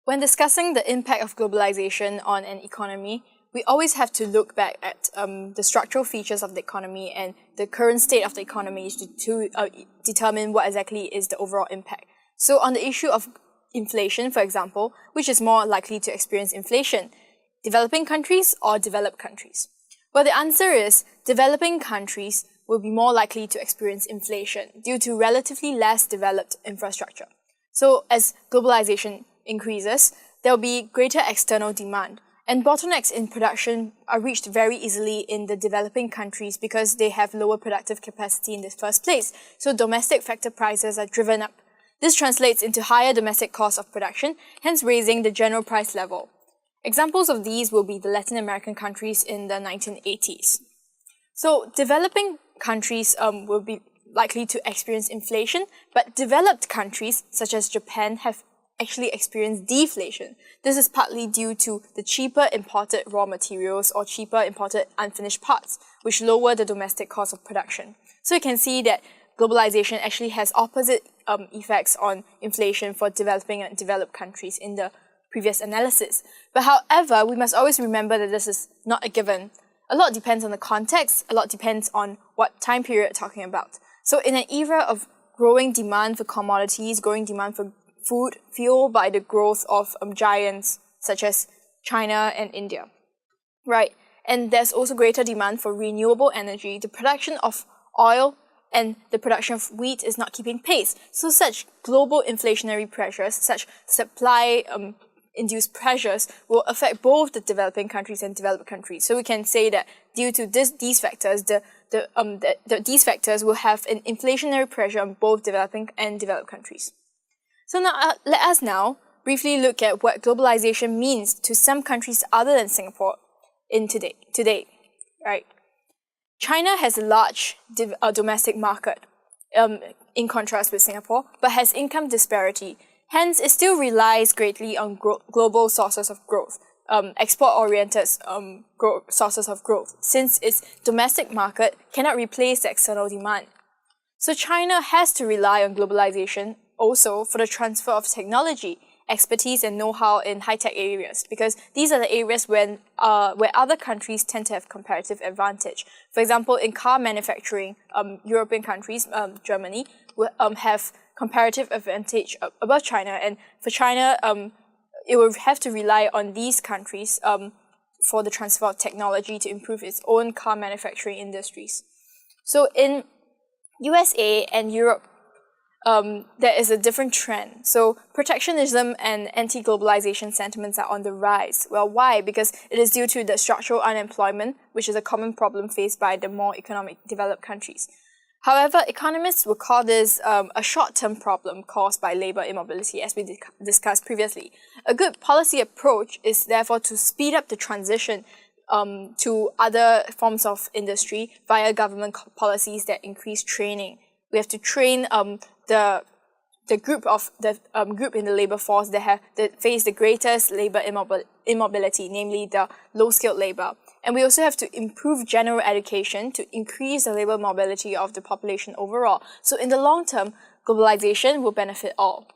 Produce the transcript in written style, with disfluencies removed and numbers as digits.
When discussing the impact of globalization on an economy, we always have to look back at the structural features of the economy and the current state of the economy to determine what exactly is the overall impact. So on the issue of inflation, for example, which is more likely to experience inflation, developing countries or developed countries? Well, the answer is developing countries will be more likely to experience inflation due to relatively less developed infrastructure. So as globalization increases, there will be greater external demand, and bottlenecks in production are reached very easily in the developing countries because they have lower productive capacity in the first place. So domestic factor prices are driven up. This translates into higher domestic costs of production, hence raising the general price level. Examples of these will be the Latin American countries in the 1980s. So developing countries will be likely to experience inflation, but developed countries such as Japan have actually experienced deflation. This is partly due to the cheaper imported raw materials or cheaper imported unfinished parts, which lower the domestic cost of production. So you can see that globalization actually has opposite effects on inflation for developing and developed countries in the previous analysis. But however, we must always remember that this is not a given. A lot depends on the context, a lot depends on what time period we're talking about. So in an era of growing demand for commodities, growing demand for food, fueled by the growth of giants such as China and India, right? And there's also greater demand for renewable energy. The production of oil and the production of wheat is not keeping pace. So such global inflationary pressures, such supply induced pressures will affect both the developing countries and developed countries. So we can say that due to these factors, these factors will have an inflationary pressure on both developing and developed countries. So now let us now briefly look at what globalization means to some countries other than Singapore in today, right? China has a large domestic market in contrast with Singapore, but has income disparity. Hence, it still relies greatly on global sources of growth, export-oriented sources of growth, since its domestic market cannot replace the external demand. So China has to rely on globalization also for the transfer of technology, expertise and know-how in high-tech areas, because these are the areas where other countries tend to have comparative advantage. For example, in car manufacturing, European countries, Germany, will have comparative advantage above China, and for China, it will have to rely on these countries for the transfer of technology to improve its own car manufacturing industries. So in USA and Europe, there is a different trend. So protectionism and anti-globalization sentiments are on the rise. Well, why? Because it is due to the structural unemployment, which is a common problem faced by the more economic developed countries. However, economists will call this a short-term problem caused by labor immobility, as we discussed previously. A good policy approach is therefore to speed up the transition to other forms of industry via government policies that increase training. We have to train the group in the labor force that face the greatest labor immobility, namely the low-skilled labor. And we also have to improve general education to increase the labor mobility of the population overall. So in the long term, globalization will benefit all.